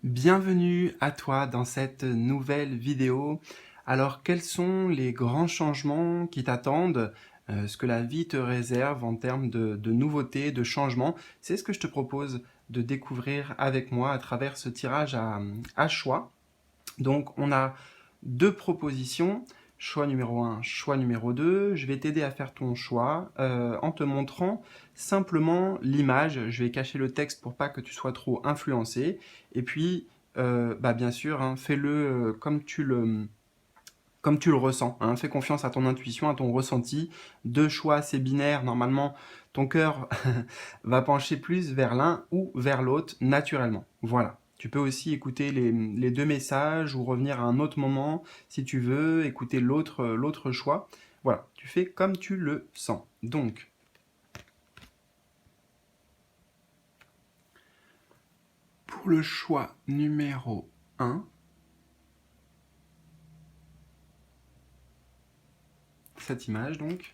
Bienvenue à toi dans cette nouvelle vidéo. Alors, quels sont les grands changements qui t'attendent, ce que la vie te réserve en termes de nouveautés, de changements? C'est ce que je te propose de découvrir avec moi à travers ce tirage à choix. Donc, on a deux propositions, choix numéro 1, choix numéro 2. Je vais t'aider à faire ton choix en te montrant simplement l'image. Je vais cacher le texte pour pas que tu sois trop influencé. Et puis, bien sûr, hein, fais-le comme tu le ressens. Hein. Fais confiance à ton intuition, à ton ressenti. Deux choix assez binaires, normalement, ton cœur va pencher plus vers l'un ou vers l'autre naturellement. Voilà. Tu peux aussi écouter les deux messages ou revenir à un autre moment si tu veux, écouter l'autre choix. Voilà, tu fais comme tu le sens. Donc, pour le choix numéro 1, cette image donc,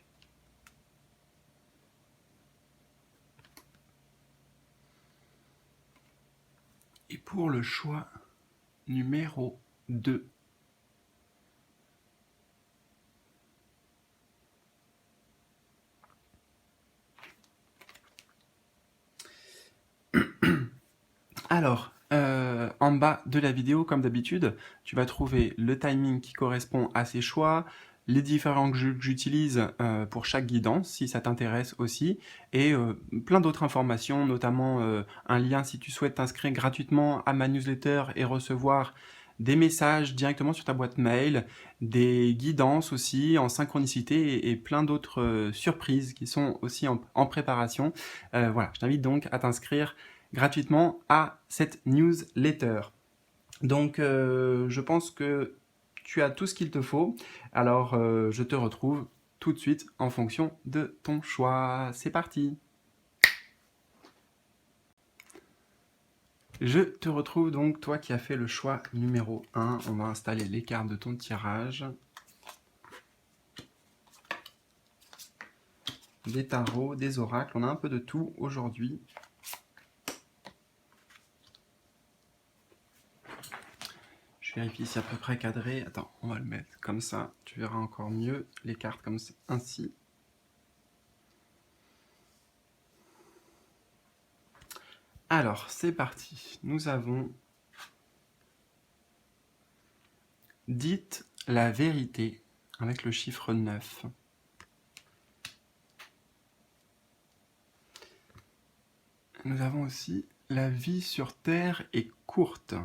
et pour le choix numéro 2, alors, en bas de la vidéo, comme d'habitude, tu vas trouver le timing qui correspond à ces choix, les différents jeux que j'utilise pour chaque guidance, si ça t'intéresse aussi, et plein d'autres informations, notamment un lien si tu souhaites t'inscrire gratuitement à ma newsletter et recevoir des messages directement sur ta boîte mail, des guidances aussi en synchronicité et plein d'autres surprises qui sont aussi en préparation. Voilà, je t'invite donc à t'inscrire gratuitement à cette newsletter. Donc, je pense que tu as tout ce qu'il te faut. Alors, je te retrouve tout de suite en fonction de ton choix. C'est parti! Je te retrouve donc, toi qui as fait le choix numéro 1. On va installer les cartes de ton tirage. Des tarots, des oracles, on a un peu de tout aujourd'hui. Je vérifie si c'est à peu près cadré. Attends, on va le mettre comme ça. Tu verras encore mieux les cartes comme ainsi. Alors, c'est parti. Nous avons dites la vérité avec le chiffre 9. Nous avons aussi la vie sur Terre est courte.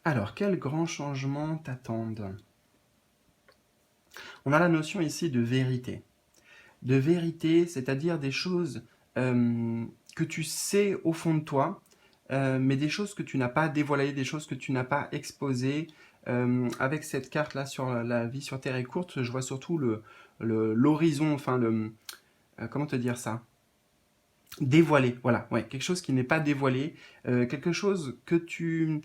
Alors, quels grands changements t'attendent? On a la notion ici de vérité. De vérité, c'est-à-dire des choses que tu sais au fond de toi, mais des choses que tu n'as pas dévoilées, des choses que tu n'as pas exposées. Avec cette carte-là sur la vie sur Terre est courte, je vois surtout l'horizon, enfin comment te dire ça? Dévoilé, voilà, ouais, quelque chose qui n'est pas dévoilé, quelque chose que tu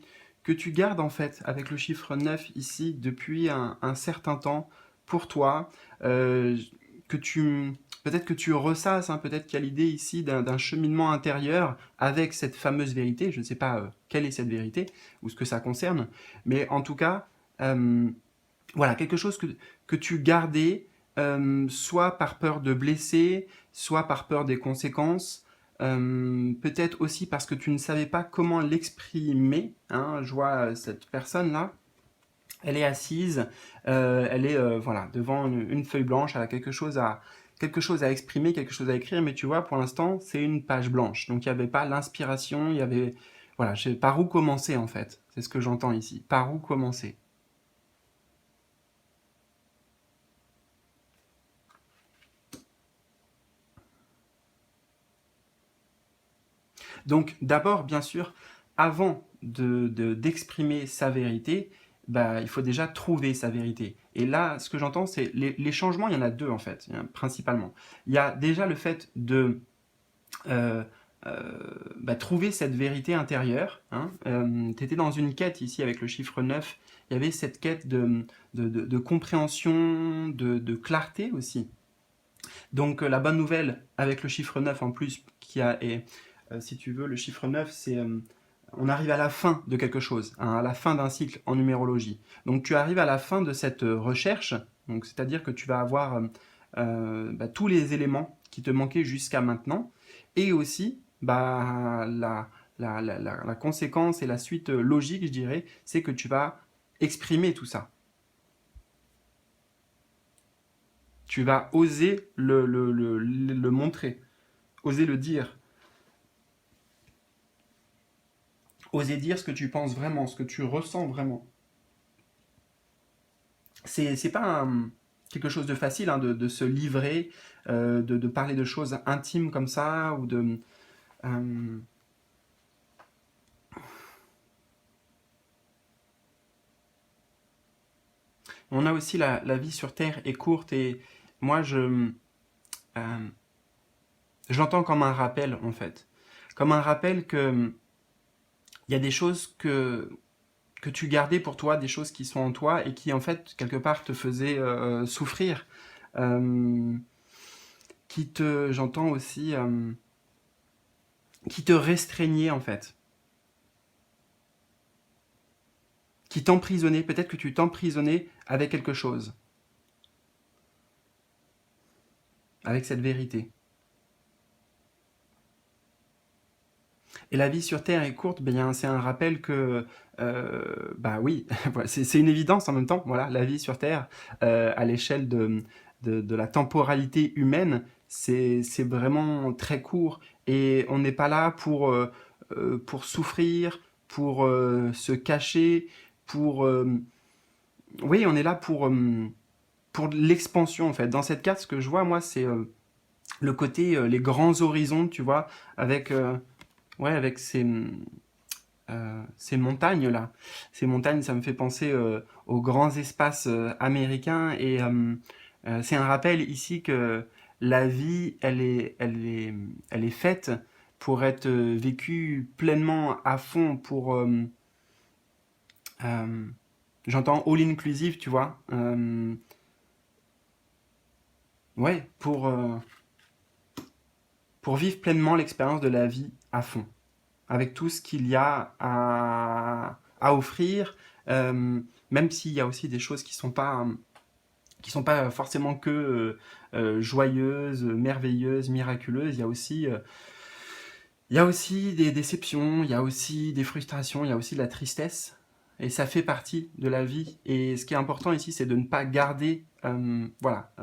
gardes en fait avec le chiffre 9 ici depuis un certain temps pour toi, que tu peut-être que tu ressasses, hein, peut-être qu'il y a l'idée ici d'un cheminement intérieur avec cette fameuse vérité. Je ne sais pas quelle est cette vérité ou ce que ça concerne, mais en tout cas, voilà, quelque chose que tu gardais, soit par peur de blesser, soit par peur des conséquences, peut-être aussi parce que tu ne savais pas comment l'exprimer. Hein. Je vois cette personne-là, elle est assise, elle est voilà, devant une feuille blanche, elle a quelque chose à exprimer, quelque chose à écrire, mais tu vois, pour l'instant, c'est une page blanche. Donc il n'y avait pas l'inspiration, il y avait... Voilà, par où commencer en fait? C'est ce que j'entends ici. Par où commencer? Donc d'abord, bien sûr, avant d'exprimer sa vérité, il faut déjà trouver sa vérité. Et là, ce que j'entends, c'est les changements, il y en a deux en fait, principalement. Il y a déjà le fait de euh, trouver cette vérité intérieure. Hein. Tu étais dans une quête ici avec le chiffre 9, il y avait cette quête de compréhension, de clarté aussi. Donc la bonne nouvelle avec le chiffre 9 en plus, si tu veux, le chiffre 9, on arrive à la fin de quelque chose, hein, à la fin d'un cycle en numérologie. Donc tu arrives à la fin de cette recherche, donc c'est-à-dire que tu vas avoir tous les éléments qui te manquaient jusqu'à maintenant, et aussi la conséquence et la suite logique, je dirais, c'est que tu vas exprimer tout ça. Tu vas oser le montrer, oser le dire, oser dire ce que tu penses vraiment, ce que tu ressens vraiment. C'est pas quelque chose de facile, hein, de se livrer, de parler de choses intimes comme ça, ou de... euh, on a aussi la vie sur Terre est courte, et moi euh, je l'entends comme un rappel en fait. Comme un rappel que il y a des choses que tu gardais pour toi, des choses qui sont en toi et qui en fait quelque part te faisaient souffrir. Euh, j'entends aussi, qui te restreignait en fait, qui t'emprisonnait, peut-être que tu t'emprisonnais avec quelque chose, avec cette vérité. Et la vie sur Terre est courte, bien, c'est un rappel que, bah oui, c'est une évidence en même temps, voilà, la vie sur Terre, à l'échelle de la temporalité humaine, c'est vraiment très court, et on n'est pas là pour souffrir, pour se cacher, pour... oui, on est là pour l'expansion en fait. Dans cette carte, ce que je vois, moi, c'est le côté, les grands horizons, tu vois, avec, ouais, avec ces montagnes-là. Ces montagnes, ça me fait penser aux grands espaces américains, et c'est un rappel ici que la vie, elle est faite pour être vécue pleinement à fond, euh, j'entends all inclusive, tu vois, ouais, pour vivre pleinement l'expérience de la vie à fond, avec tout ce qu'il y a à offrir, même s'il y a aussi des choses qui sont pas forcément que joyeuses, merveilleuses, miraculeuses. Il y a aussi des déceptions, il y a aussi des frustrations, il y a aussi de la tristesse. Et ça fait partie de la vie. Et ce qui est important ici, c'est de ne pas garder voilà,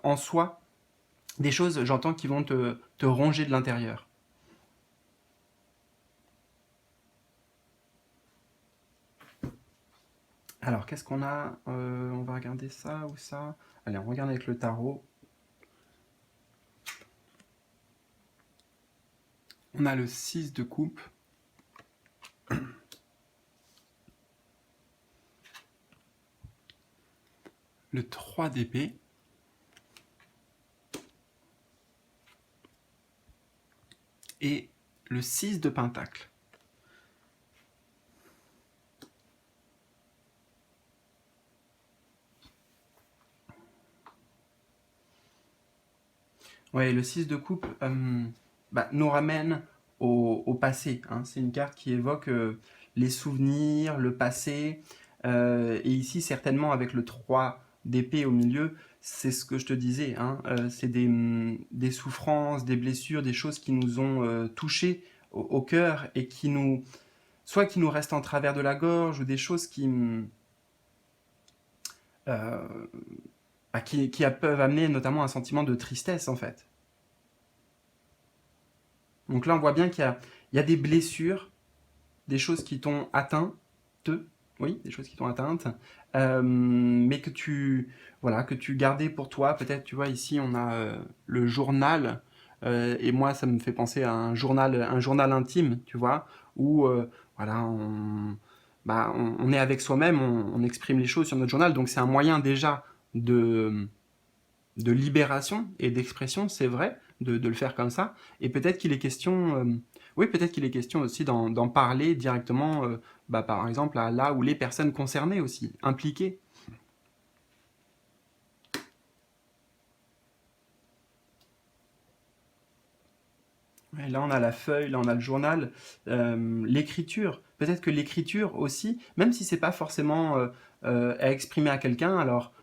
en soi des choses, j'entends, qui vont te ronger de l'intérieur. Alors, qu'est-ce qu'on a on va regarder ça ou ça. Allez, on regarde avec le tarot. On a le 6 de coupe. Le 3 d'épée. Et le 6 de pentacle. Ouais, le 6 de coupe nous ramène au passé, hein. C'est une carte qui évoque les souvenirs, le passé. Et ici, certainement, avec le 3 d'épée au milieu, c'est ce que je te disais, hein. C'est des souffrances, des blessures, des choses qui nous ont touchés au cœur, et soit qui nous restent en travers de la gorge, ou des choses euh, qui peuvent amener notamment un sentiment de tristesse en fait. Donc là, on voit bien il y a des blessures, des choses qui t'ont atteint, oui, des choses qui t'ont atteinte, mais voilà, que tu gardais pour toi. Peut-être, tu vois, ici, on a le journal, et moi, ça me fait penser à un journal intime, tu vois, où, voilà, on est avec soi-même, on exprime les choses sur notre journal, donc c'est un moyen déjà de, de libération et d'expression, c'est vrai, de le faire comme ça. Et peut-être qu'il est question, oui, peut-être qu'il est question aussi d'en parler directement, par exemple, à là où les personnes concernées aussi, impliquées. Et là, on a la feuille, là, on a le journal, l'écriture. Peut-être que l'écriture aussi, même si c'est pas forcément à exprimer à quelqu'un, alors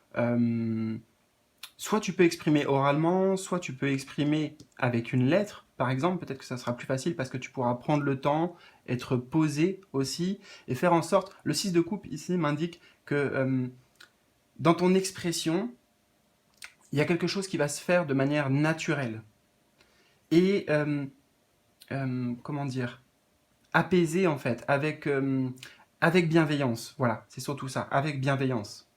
soit tu peux exprimer oralement, soit tu peux exprimer avec une lettre, par exemple. Peut-être que ça sera plus facile parce que tu pourras prendre le temps, être posé aussi, et faire en sorte. Le 6 de coupe ici m'indique que dans ton expression, il y a quelque chose qui va se faire de manière naturelle. Et comment dire, apaisé en fait, avec bienveillance. Voilà, c'est surtout ça, avec bienveillance.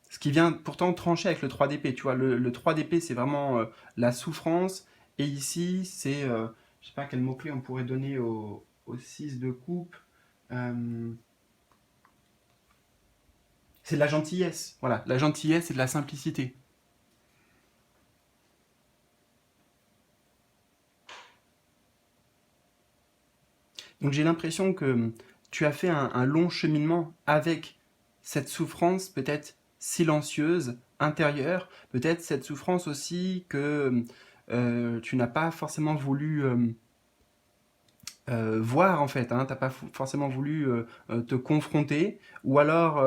Ce qui vient pourtant trancher avec le 3 d'épée, tu vois, le 3 d'épée c'est vraiment la souffrance, et ici c'est, je sais pas quel mot-clé on pourrait donner au 6 de coupe, euh, c'est de la gentillesse, voilà, la gentillesse et de la simplicité. Donc j'ai l'impression que tu as fait un long cheminement avec cette souffrance peut-être silencieuse, intérieure, peut-être cette souffrance aussi que tu n'as pas forcément voulu voir en fait, hein, t'as pas forcément voulu te confronter, ou alors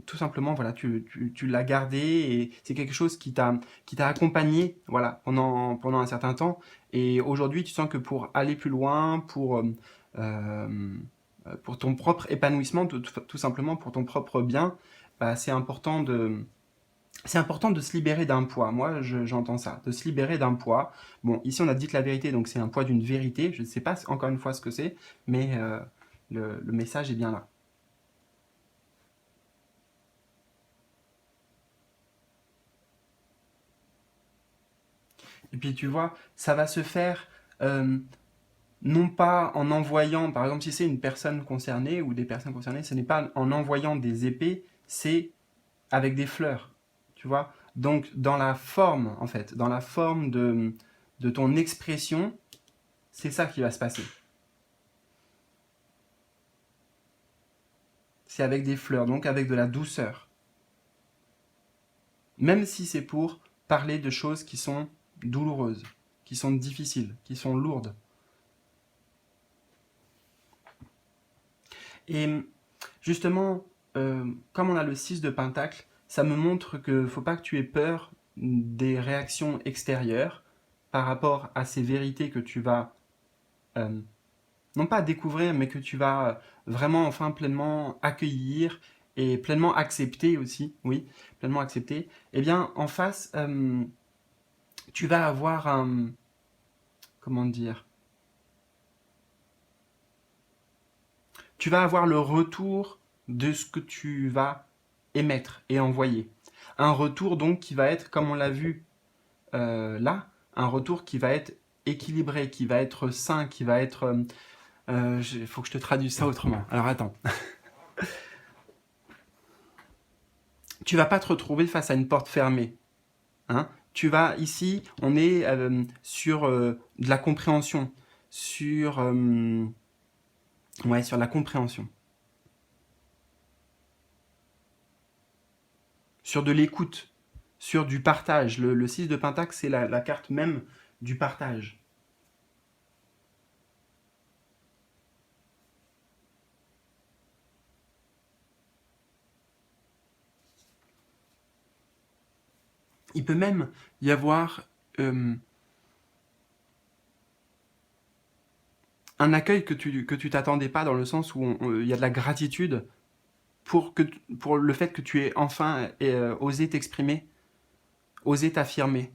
tout simplement voilà, tu l'as gardé et c'est quelque chose qui t'a accompagné voilà, pendant un certain temps, et aujourd'hui tu sens que pour aller plus loin, euh, pour ton propre épanouissement, tout simplement pour ton propre bien, bah, c'est important de se libérer d'un poids. Moi, j'entends ça, de se libérer d'un poids. Bon, ici, on a dit que la vérité, donc c'est un poids d'une vérité. Je ne sais pas encore une fois ce que c'est, mais le message est bien là. Et puis, tu vois, ça va se faire euh, non pas en envoyant, par exemple, si c'est une personne concernée ou des personnes concernées, ce n'est pas en envoyant des épées, c'est avec des fleurs, tu vois. Donc, dans la forme, en fait, dans la forme de ton expression, c'est ça qui va se passer. C'est avec des fleurs, donc avec de la douceur. Même si c'est pour parler de choses qui sont douloureuses, qui sont difficiles, qui sont lourdes. Et justement, comme on a le 6 de Pentacle, ça me montre que faut pas que tu aies peur des réactions extérieures par rapport à ces vérités que tu vas, euh, non pas découvrir, mais que tu vas vraiment enfin pleinement accueillir et pleinement accepter aussi, oui, pleinement accepter. Eh bien, en face, tu vas avoir un, comment dire, tu vas avoir le retour de ce que tu vas émettre et envoyer. Un retour donc qui va être, comme on l'a vu là, un retour qui va être équilibré, qui va être sain, qui va être... Il faut que je te traduise ça autrement. Alors attends. Tu vas pas te retrouver face à une porte fermée. Hein. Tu vas ici, on est sur de la compréhension, sur, ouais, sur la compréhension, sur de l'écoute, sur du partage. Le 6 de Pentacle, c'est la carte même du partage. Il peut même y avoir un accueil que tu t'attendais pas, dans le sens où il y a de la gratitude pour le fait que tu aies enfin osé t'exprimer, osé t'affirmer.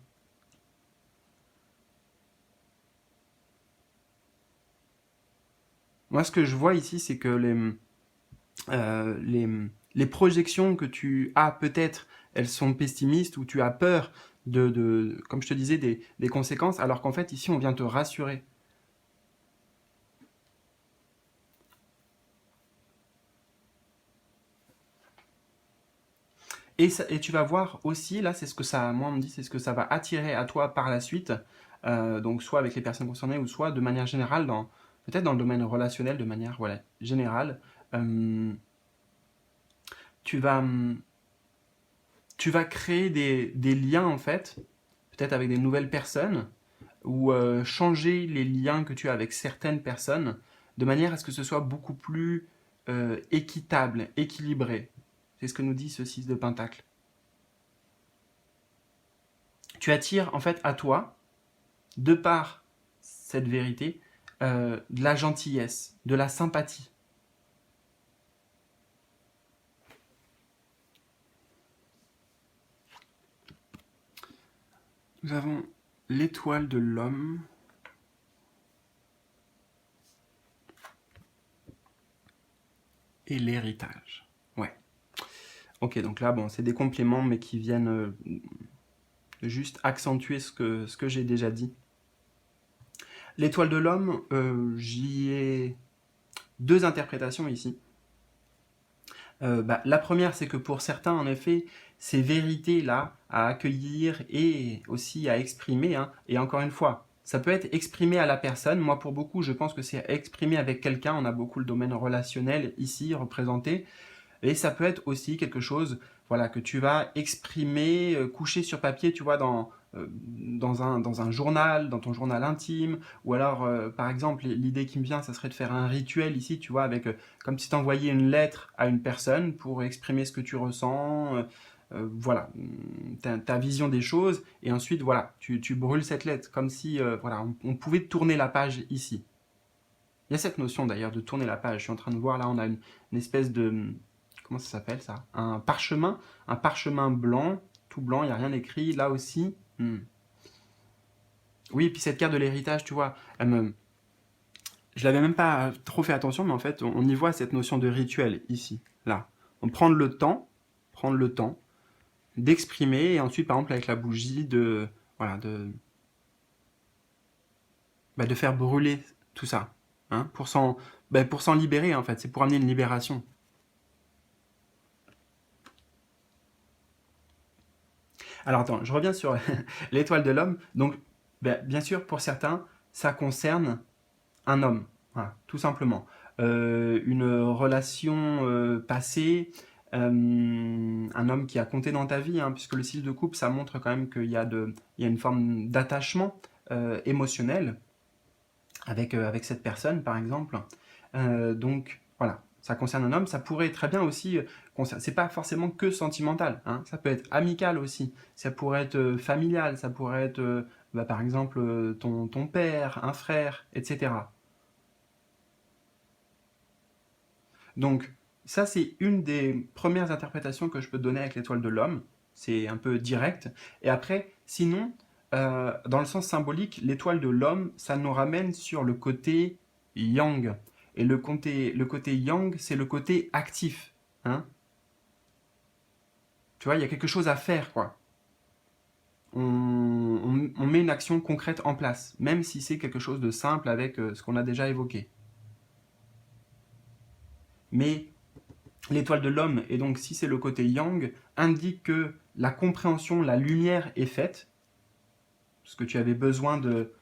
Moi, ce que je vois ici, c'est que euh, les, les projections que tu as peut-être, elles sont pessimistes, ou tu as peur comme je te disais, des conséquences, alors qu'en fait, ici, on vient te rassurer. Et tu vas voir aussi, là, c'est ce que ça, moi, on me dit, c'est ce que ça va attirer à toi par la suite, donc soit avec les personnes concernées, ou soit de manière générale, peut-être dans le domaine relationnel, de manière voilà, générale. Euh, tu vas, tu vas créer des liens, en fait, peut-être avec des nouvelles personnes, ou changer les liens que tu as avec certaines personnes de manière à ce que ce soit beaucoup plus équitable, équilibré. C'est ce que nous dit ce 6 de Pentacle. Tu attires en fait à toi, de par cette vérité, de la gentillesse, de la sympathie. Nous avons l'étoile de l'homme. Et l'héritage. Ouais. Ok, donc là, bon, c'est des compléments, mais qui viennent juste accentuer ce que j'ai déjà dit. L'étoile de l'homme, j'y ai deux interprétations ici. La première, c'est que pour certains, en effet, ces vérités-là à accueillir et aussi à exprimer, hein, et encore une fois, ça peut être exprimé à la personne. Moi, pour beaucoup, je pense que c'est exprimé avec quelqu'un. On a beaucoup le domaine relationnel ici représenté. Et ça peut être aussi quelque chose, voilà, que tu vas exprimer, coucher sur papier, tu vois, dans un journal, dans ton journal intime, ou alors, par exemple, l'idée qui me vient, ça serait de faire un rituel ici, tu vois, avec, comme si tu envoyais une lettre à une personne pour exprimer ce que tu ressens, voilà, ta vision des choses, et ensuite, voilà, tu brûles cette lettre, comme si, voilà, on pouvait tourner la page ici. Il y a cette notion d'ailleurs de tourner la page. Je suis en train de voir là, on a une espèce de, comment ça s'appelle ça? Un parchemin blanc, tout blanc, il n'y a rien écrit. Là aussi. Oui, et puis cette carte de l'héritage, tu vois, je l'avais même pas trop fait attention, mais en fait, on y voit cette notion de rituel ici, là. On prendre le temps d'exprimer, et ensuite, par exemple, avec la bougie, voilà, de faire brûler tout ça, hein, pour s'en libérer, en fait. C'est pour amener une libération. Alors attends, je reviens sur l'étoile de l'homme. Donc, bien sûr, pour certains, ça concerne un homme, voilà, tout simplement. Une relation passée, un homme qui a compté dans ta vie, hein, puisque le 6 de coupe, ça montre quand même qu'il y a une forme d'attachement émotionnel avec cette personne, par exemple. Donc, voilà, ça concerne un homme, ça pourrait très bien aussi c'est pas forcément que sentimental, hein, ça peut être amical aussi, ça pourrait être familial, ça pourrait être, par exemple, ton père, un frère, etc. Donc, ça, c'est une des premières interprétations que je peux te donner avec l'étoile de l'homme. C'est un peu direct. Et après, sinon, dans le sens symbolique, l'étoile de l'homme, ça nous ramène sur le côté yang. Et le côté yang, c'est le côté actif. Hein. Tu vois, il y a quelque chose à faire, quoi. On met une action concrète en place, même si c'est quelque chose de simple avec ce qu'on a déjà évoqué. Mais l'étoile de l'homme, et donc si c'est le côté yang, indique que la compréhension, la lumière est faite, ce que tu avais besoin de...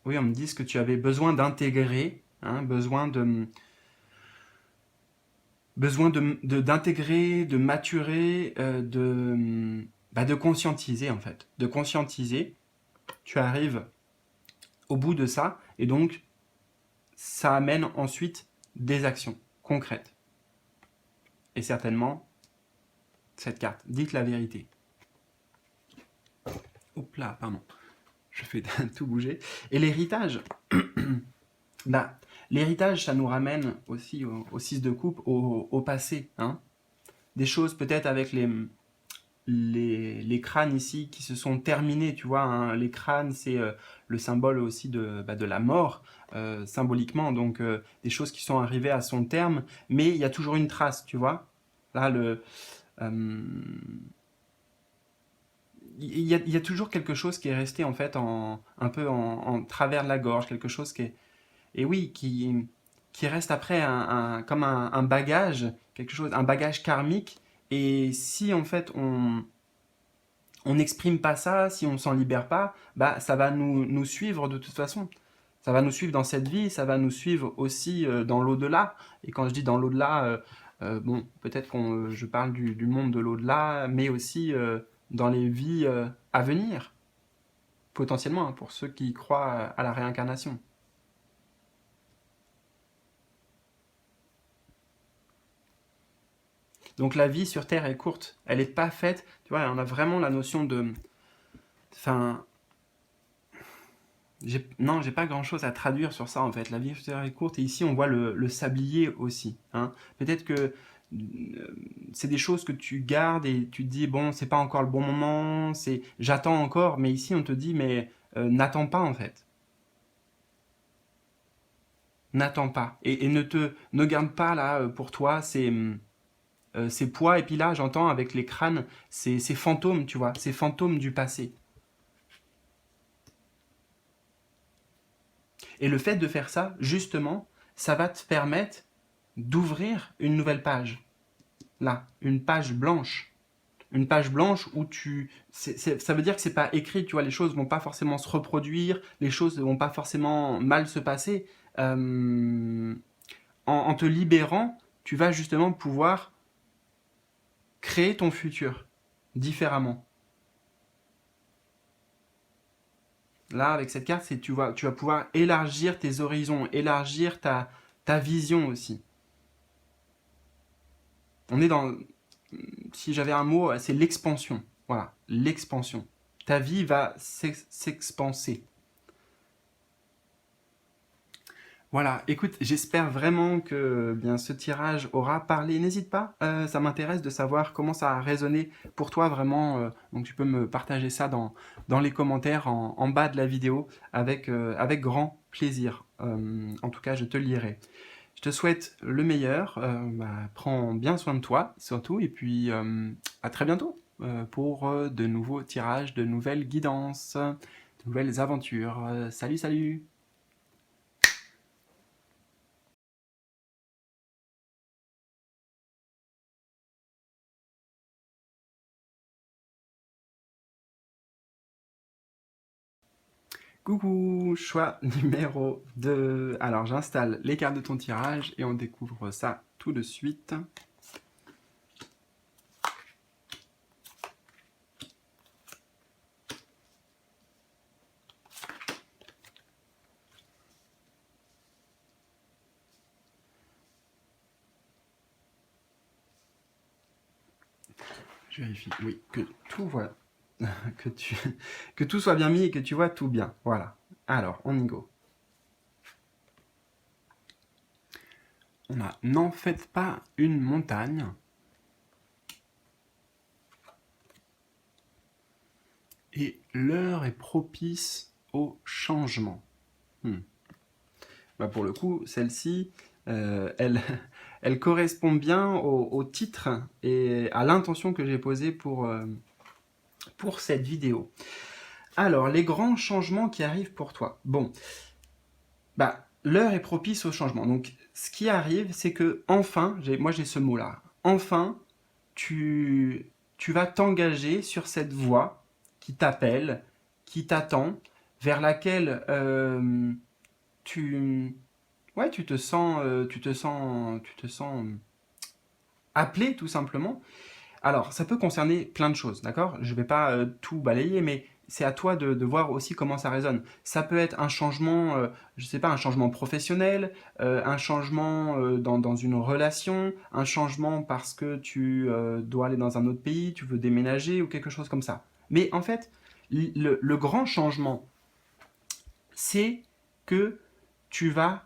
Oui, on me dit ce que tu avais besoin d'intégrer, hein, d'intégrer, de maturer, de conscientiser en fait. De conscientiser, tu arrives au bout de ça, et donc ça amène ensuite des actions concrètes. Et certainement, cette carte, dites la vérité. Hop là, pardon. Je fais tout bouger. Et l'héritage, l'héritage, ça nous ramène aussi au 6 de coupe, au passé. Hein. Des choses peut-être avec les crânes ici qui se sont terminés, tu vois. Hein. Les crânes, c'est le symbole aussi de la mort, symboliquement. Donc, des choses qui sont arrivées à son terme, mais il y a toujours une trace, tu vois. Là, il y a toujours quelque chose qui est resté en fait un peu en travers de la gorge, quelque chose qui est, et oui, qui reste après comme un bagage, quelque chose, un bagage karmique. Et si en fait on n'exprime pas ça, si on s'en libère pas, ça va nous suivre de toute façon. Ça va nous suivre dans cette vie, ça va nous suivre aussi dans l'au-delà. Et quand je dis dans l'au-delà, bon, peut-être que je parle du monde de l'au-delà, mais aussi dans les vies à venir. potentiellement, hein, pour ceux qui croient à la réincarnation. Donc la vie sur Terre est courte, elle n'est pas faite, tu vois, on a vraiment la notion de... Enfin, non, j'ai pas grand-chose à traduire sur ça en fait. La vie sur Terre est courte et ici on voit le sablier aussi, hein. Peut-être que c'est des choses que tu gardes et tu te dis bon, c'est pas encore le bon moment, c'est j'attends encore, mais ici on te dit mais n'attends pas en fait. N'attends pas et ne garde pas là pour toi ces poids et puis là j'entends avec les crânes ces fantômes, tu vois, ces fantômes du passé. Et le fait de faire ça, justement, ça va te permettre d'ouvrir une nouvelle page. Là, une page blanche. Une page blanche où ça veut dire que c'est pas écrit, tu vois, les choses vont pas forcément se reproduire, les choses vont pas forcément mal se passer. En te libérant, tu vas justement pouvoir créer ton futur différemment. Là, avec cette carte, tu vas pouvoir élargir tes horizons, élargir ta vision aussi. On est dans, si j'avais un mot, c'est l'expansion. Voilà, l'expansion. Ta vie va s'expanser. Voilà, écoute, j'espère vraiment que bien ce tirage aura parlé. N'hésite pas, ça m'intéresse de savoir comment ça a résonné pour toi vraiment. Donc tu peux me partager ça dans les commentaires en bas de la vidéo avec grand plaisir. En tout cas, je te lirai. Je te souhaite le meilleur, prends bien soin de toi surtout, et puis à très bientôt pour de nouveaux tirages, de nouvelles guidances, de nouvelles aventures. Salut, salut! Coucou, choix numéro 2. Alors j'installe les cartes de ton tirage et on découvre ça tout de suite. Je vérifie, oui, que tout voit, que tout soit bien mis et que tu vois tout bien. Voilà. Alors, on y go. On a n'en faites pas une montagne. Et l'heure est propice au changement. Pour le coup, celle-ci, elle correspond bien au titre et à l'intention que j'ai posée pour cette vidéo. Alors, les grands changements qui arrivent pour toi. Bon, l'heure est propice au changement. Donc, ce qui arrive, c'est que enfin, moi j'ai ce mot-là, enfin, tu vas t'engager sur cette voie qui t'appelle, qui t'attend, vers laquelle tu te sens, appelé tout simplement. Alors, ça peut concerner plein de choses, d'accord? Je ne vais pas tout balayer, mais c'est à toi de voir aussi comment ça résonne. Ça peut être un changement, je ne sais pas, un changement professionnel, un changement dans une relation, un changement parce que tu dois aller dans un autre pays, tu veux déménager ou quelque chose comme ça. Mais en fait, le grand changement, c'est que tu vas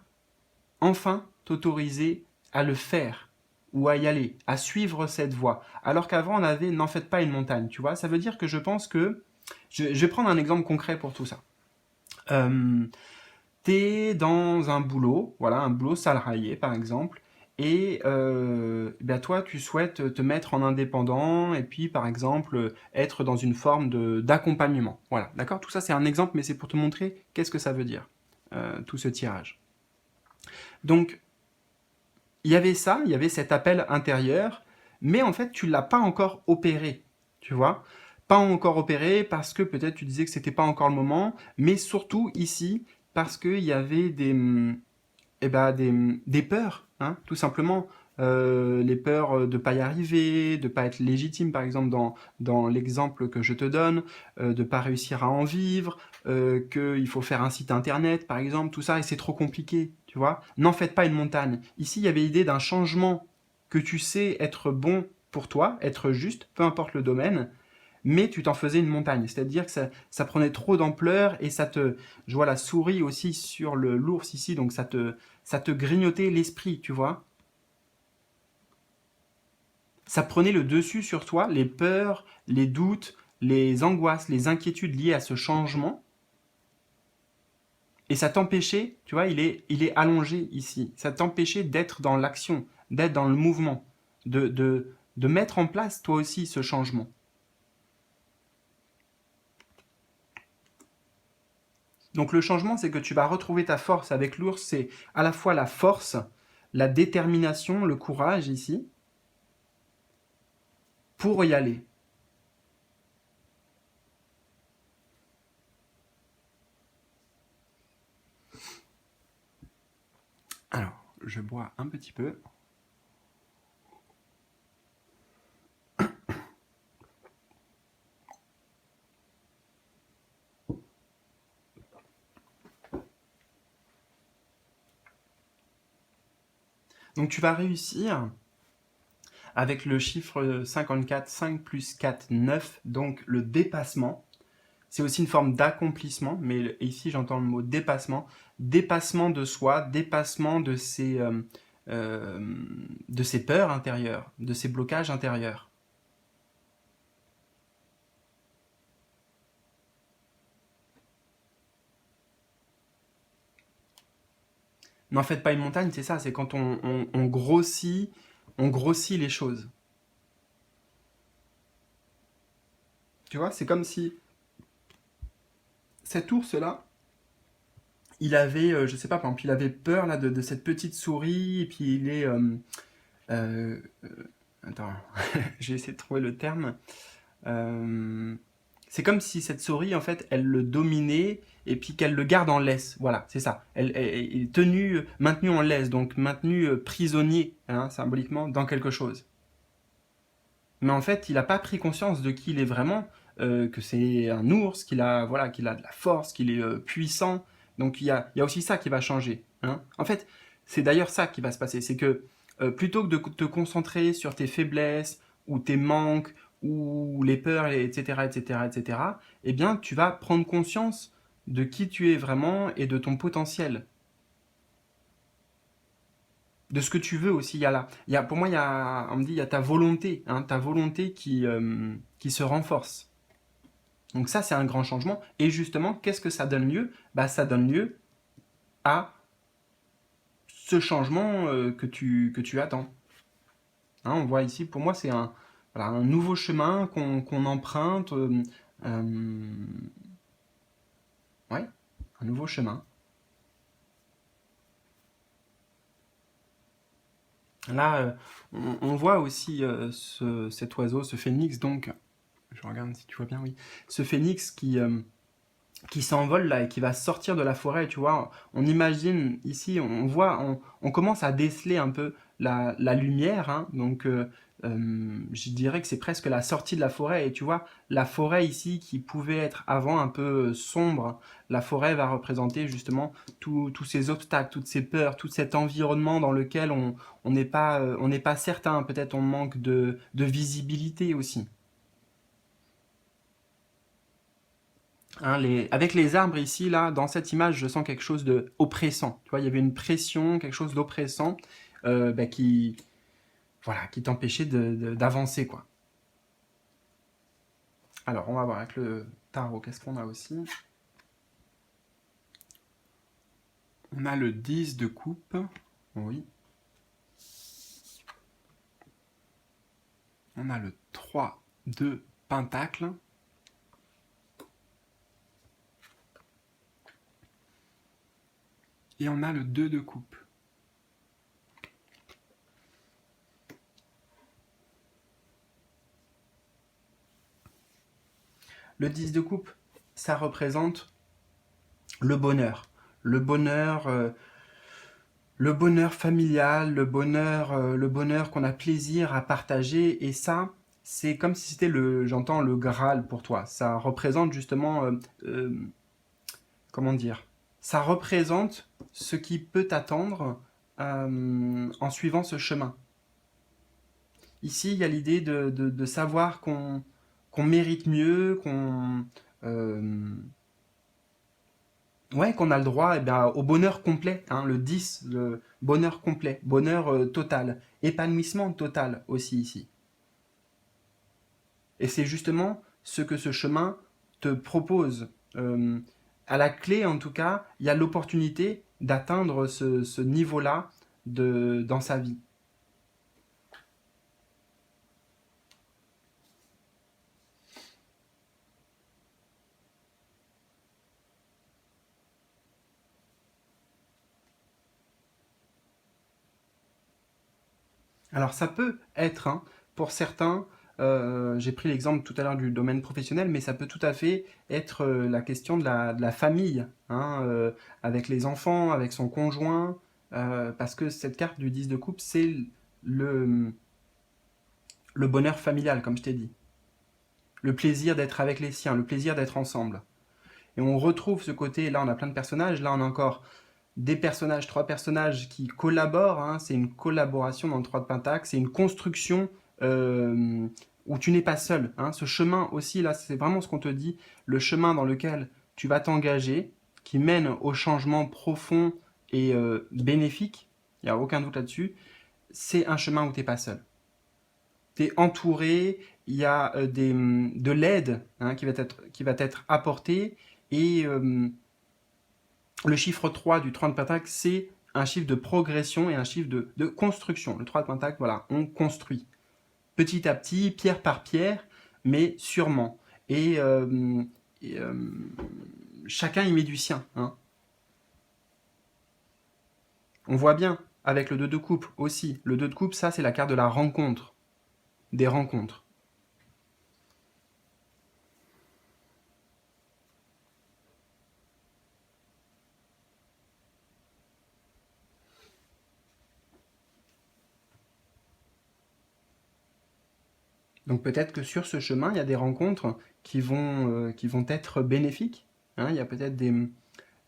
enfin t'autoriser à le faire ou à y aller, à suivre cette voie. Alors qu'avant, on avait n'en faites pas une montagne, tu vois. Ça veut dire que je pense que... Je vais prendre un exemple concret pour tout ça. Tu es dans un boulot, voilà, un boulot salarié par exemple, et toi, tu souhaites te mettre en indépendant et puis, par exemple, être dans une forme d'accompagnement. Voilà, d'accord? Tout ça, c'est un exemple, mais c'est pour te montrer qu'est-ce que ça veut dire, tout ce tirage. Donc, il y avait ça, il y avait cet appel intérieur, mais en fait, tu ne l'as pas encore opéré, tu vois. Pas encore opéré parce que peut-être tu disais que c'était pas encore le moment, mais surtout ici, parce qu'il y avait des peurs, hein, tout simplement. les peurs de pas y arriver, de pas être légitime, par exemple, dans l'exemple que je te donne, de pas réussir à en vivre, qu'il faut faire un site internet, par exemple, tout ça, et c'est trop compliqué, tu vois. N'en faites pas une montagne. Ici, il y avait l'idée d'un changement que tu sais être bon pour toi, être juste, peu importe le domaine, mais tu t'en faisais une montagne. C'est-à-dire que ça prenait trop d'ampleur et ça te... Je vois la souris aussi sur l'ours ici, donc ça te grignotait l'esprit, tu vois. Ça prenait le dessus sur toi, les peurs, les doutes, les angoisses, les inquiétudes liées à ce changement. Et ça t'empêchait, tu vois, il est allongé ici. Ça t'empêchait d'être dans l'action, d'être dans le mouvement, de mettre en place toi aussi ce changement. Donc le changement, c'est que tu vas retrouver ta force avec l'ours, c'est à la fois la force, la détermination, le courage ici, pour y aller. Alors, je bois un petit peu. Donc tu vas réussir avec le chiffre 54, 5 plus 4, 9, donc le dépassement. C'est aussi une forme d'accomplissement, mais ici j'entends le mot dépassement. Dépassement de soi, dépassement euh, de ses peurs intérieures, de ses blocages intérieurs. N'en faites pas une montagne, c'est ça, c'est quand on grossit les choses. Tu vois, c'est comme si cet ours-là, il avait, je sais pas, par exemple, il avait peur là, de cette petite souris, et puis il est... euh, attends, j'ai essayé de trouver le terme. Euh, c'est comme si cette souris, en fait, elle le dominait et puis qu'elle le garde en laisse. Voilà, c'est ça. Elle est tenue, maintenue en laisse, donc maintenue prisonnier, hein, symboliquement, dans quelque chose. Mais en fait, il n'a pas pris conscience de qui il est vraiment, que c'est un ours, voilà, qu'il a de la force, qu'il est puissant. Donc il y a aussi ça qui va changer, hein. En fait, c'est d'ailleurs ça qui va se passer. C'est que plutôt que de te concentrer sur tes faiblesses ou tes manques ou les peurs, etc., etc., etc., eh bien, tu vas prendre conscience de qui tu es vraiment et de ton potentiel, de ce que tu veux aussi. Pour moi, on me dit, il y a ta volonté, hein, ta volonté qui se renforce. Donc ça, c'est un grand changement. Et justement, qu'est-ce que ça donne lieu? Bah, ça donne lieu à ce changement que tu attends. Hein, on voit ici, pour moi, c'est voilà, un nouveau chemin qu'on emprunte. Euh, ouais, un nouveau chemin. Là, on voit aussi cet oiseau, ce phénix, donc, je regarde si tu vois bien, oui, ce phénix qui s'envole là et qui va sortir de la forêt, tu vois. On imagine ici, on voit, on commence à déceler un peu la lumière, hein, donc je dirais que c'est presque la sortie de la forêt. Et tu vois, la forêt ici qui pouvait être avant un peu sombre, la forêt va représenter justement tous ces obstacles, toutes ces peurs, tout cet environnement dans lequel on n'est pas certain, peut-être on manque de visibilité aussi. Hein, avec les arbres ici, là, dans cette image, je sens quelque chose de oppressant. Tu vois, il y avait une pression, quelque chose d'oppressant bah, voilà, qui t'empêchait d'avancer, quoi. Alors, on va voir avec le tarot, qu'est-ce qu'on a aussi? On a le 10 de coupe, oui. On a le 3 de pentacle. Et on a le 2 de coupe. Le 10 de coupe, ça représente le bonheur. Le bonheur, le bonheur familial, le bonheur qu'on a plaisir à partager, et ça, c'est comme si c'était j'entends, le Graal pour toi. Ça représente justement, comment dire, ça représente ce qui peut t'attendre en suivant ce chemin. Ici, il y a l'idée de savoir qu'on mérite mieux, euh, ouais, qu'on a le droit eh bien, au bonheur complet, hein, le 10, le bonheur complet, bonheur total, épanouissement total aussi ici. Et c'est justement ce que ce chemin te propose. Euh, à la clé, en tout cas, il y a l'opportunité d'atteindre ce niveau-là dans sa vie. Alors ça peut être, hein, pour certains, j'ai pris l'exemple tout à l'heure du domaine professionnel, mais ça peut tout à fait être la question de la famille, hein, avec les enfants, avec son conjoint, parce que cette carte du 10 de coupe, c'est le, le bonheur familial, comme je t'ai dit. Le plaisir d'être avec les siens, le plaisir d'être ensemble. Et on retrouve ce côté, là on a plein de personnages, là on a encore des personnages, trois personnages qui collaborent, hein, c'est une collaboration dans le 3 de Pentacle, c'est une construction où tu n'es pas seul. Hein. Ce chemin aussi, là, c'est vraiment ce qu'on te dit, le chemin dans lequel tu vas t'engager, qui mène au changement profond et bénéfique, il n'y a aucun doute là-dessus, c'est un chemin où tu n'es pas seul. Tu es entouré, il y a de l'aide, hein, qui va être apportée, et le chiffre 3 du 3 de Pentacle, c'est un chiffre de progression et un chiffre de construction. Le 3 de Pentacle, voilà, on construit. Petit à petit, pierre par pierre, mais sûrement. Et, et, chacun y met du sien. Hein. On voit bien avec le 2 de coupe aussi. Le 2 de coupe, ça, c'est la carte de la rencontre. Des rencontres. Donc peut-être que sur ce chemin, il y a des rencontres qui vont être bénéfiques. Hein. Il y a peut-être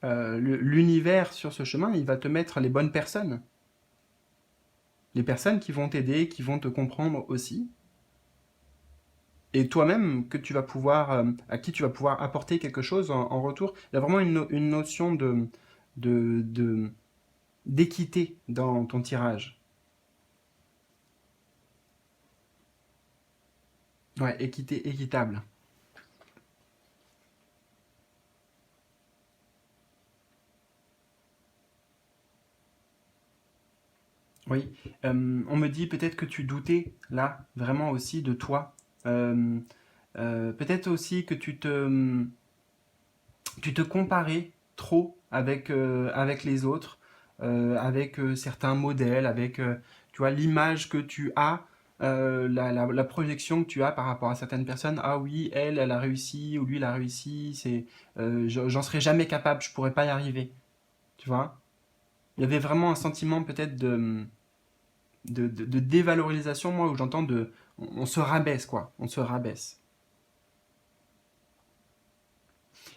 l'univers sur ce chemin, il va te mettre les bonnes personnes. Les personnes qui vont t'aider, qui vont te comprendre aussi. Et toi-même, à qui tu vas pouvoir apporter quelque chose en retour. Il y a vraiment une notion de, de- d'équité dans ton tirage. Ouais, équité, équitable. Oui. On me dit peut-être que tu doutais, là, vraiment aussi de toi. Euh, peut-être aussi que tu te comparais trop avec les autres, avec certains modèles, avec tu vois, l'image que tu as, la projection que tu as par rapport à certaines personnes. Ah oui, elle a réussi, ou lui, il a réussi, j'en serais jamais capable, je pourrais pas y arriver. Tu vois? Il y avait vraiment un sentiment peut-être de dévalorisation, moi, où j'entends on se rabaisse, quoi. On se rabaisse.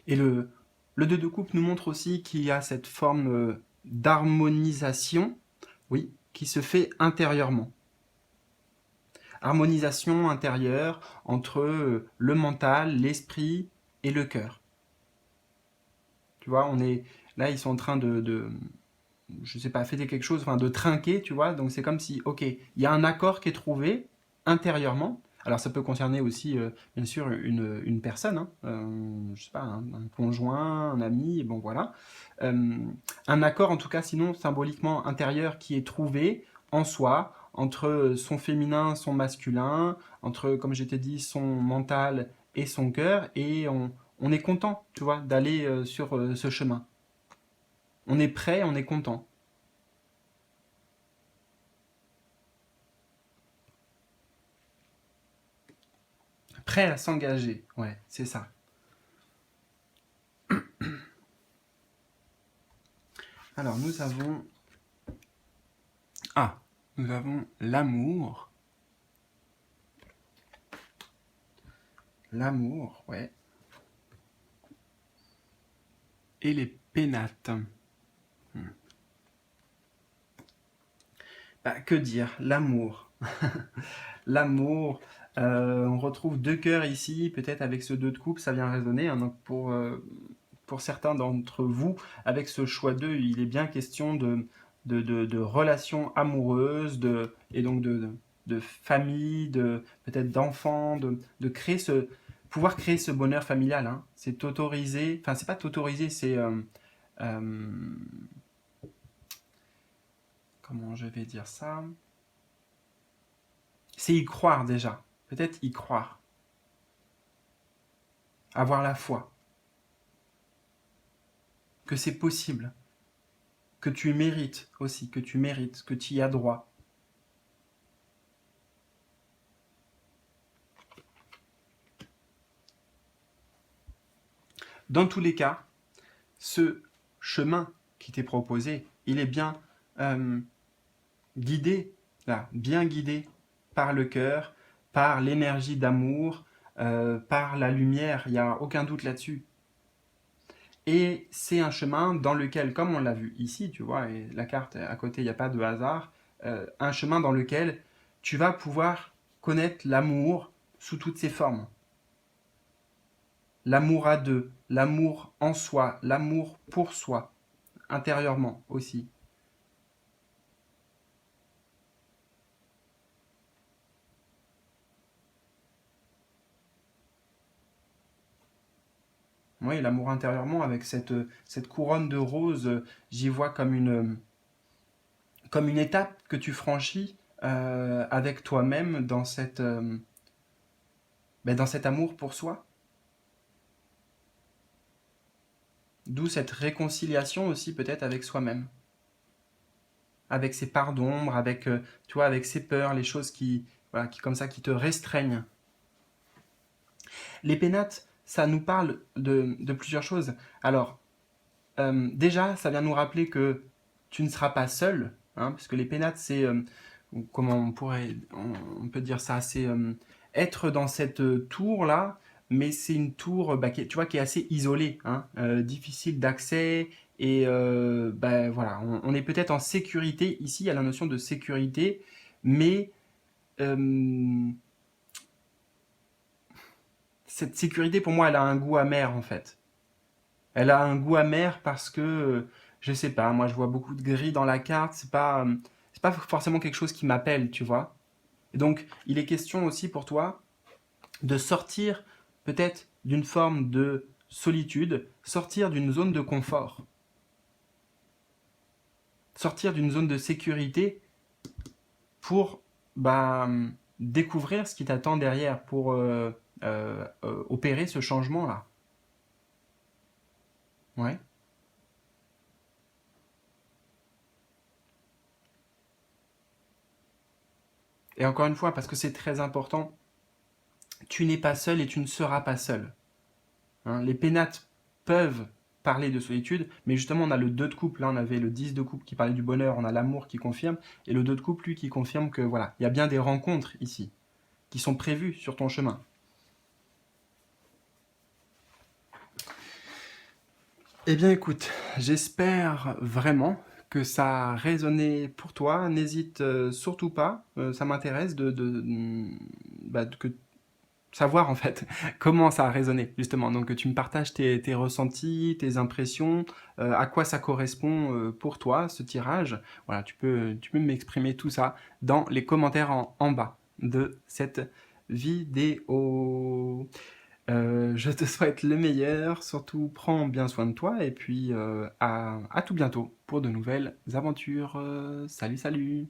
Et le 2 de coupe nous montre aussi qu'il y a cette forme d'harmonisation, oui, qui se fait intérieurement. Harmonisation intérieure entre le mental, l'esprit et le cœur. Tu vois, là, ils sont en train je sais pas, fêter quelque chose, enfin, de trinquer, tu vois. Donc c'est comme si, ok, il y a un accord qui est trouvé intérieurement. Alors ça peut concerner aussi, bien sûr, une personne, hein, je sais pas, un conjoint, un ami, bon voilà. Euh, un accord, en tout cas, sinon symboliquement intérieur, qui est trouvé en soi, entre son féminin, son masculin, entre, comme je t'ai dit, son mental et son cœur, et on est content, tu vois, d'aller sur ce chemin. On est prêt, on est content. Prêt à s'engager, ouais, c'est ça. Alors nous avons Ah, nous avons l'amour. L'amour, ouais. Et les pénates. Bah, que dire? L'amour. L'amour. On retrouve deux cœurs ici, peut-être avec ce deux de coupe, ça vient résonner, hein. Donc pour certains d'entre vous, avec ce choix 2, il est bien question de relations amoureuses, et donc de famille, peut-être d'enfants, de créer pouvoir créer ce bonheur familial, hein. C'est t'autoriser, enfin c'est pas t'autoriser, c'est euh, comment je vais dire ça? C'est y croire déjà. Peut-être y croire. Avoir la foi. Que c'est possible. Que tu mérites aussi. Que tu mérites. Que tu y as droit. Dans tous les cas, ce chemin qui t'est proposé, il est bien euh, guidé, là, bien guidé par le cœur, par l'énergie d'amour, par la lumière. Il n'y a aucun doute là-dessus. Et c'est un chemin dans lequel, comme on l'a vu ici, tu vois, et la carte à côté, il n'y a pas de hasard, un chemin dans lequel tu vas pouvoir connaître l'amour sous toutes ses formes. L'amour à deux, l'amour en soi, l'amour pour soi, intérieurement aussi. Oui, l'amour intérieurement avec cette couronne de roses, j'y vois comme une étape que tu franchis avec toi-même dans cet amour pour soi. D'où cette réconciliation aussi peut-être avec soi-même, avec ses parts d'ombre, avec tu vois, avec ses peurs, les choses voilà, qui comme ça qui te restreignent. Les pénates, ça nous parle de plusieurs choses. Alors déjà, ça vient nous rappeler que tu ne seras pas seul, hein, parce que les pénates, c'est comment on peut dire ça, c'est être dans cette tour là, mais c'est une tour, bah, tu vois, qui est assez isolée, hein, difficile d'accès. Et bah, voilà, on est peut-être en sécurité ici. Il y a la notion de sécurité, mais euh, cette sécurité pour moi, elle a un goût amer en fait. Elle a un goût amer parce que je sais pas, moi je vois beaucoup de gris dans la carte. C'est pas forcément quelque chose qui m'appelle, tu vois. Et donc, il est question aussi pour toi de sortir peut-être d'une forme de solitude, sortir d'une zone de confort, sortir d'une zone de sécurité pour bah, découvrir ce qui t'attend derrière, pour opérer ce changement-là. Ouais. Et encore une fois, parce que c'est très important, tu n'es pas seul et tu ne seras pas seul. Hein. Les pénates peuvent parler de solitude, mais justement, on a le 2 de coupe. Là, on avait le 10 de coupe qui parlait du bonheur, on a l'amour qui confirme, et le 2 de coupe, lui, qui confirme que voilà, il y a bien des rencontres ici, qui sont prévues sur ton chemin. Eh bien, écoute, j'espère vraiment que ça a résonné pour toi. N'hésite surtout pas, ça m'intéresse que savoir en fait comment ça a résonné justement. Donc tu me partages tes ressentis, tes impressions, à quoi ça correspond pour toi ce tirage. Voilà, tu peux m'exprimer tout ça dans les commentaires en bas de cette vidéo. Je te souhaite le meilleur, surtout prends bien soin de toi et puis à tout bientôt pour de nouvelles aventures. Salut salut.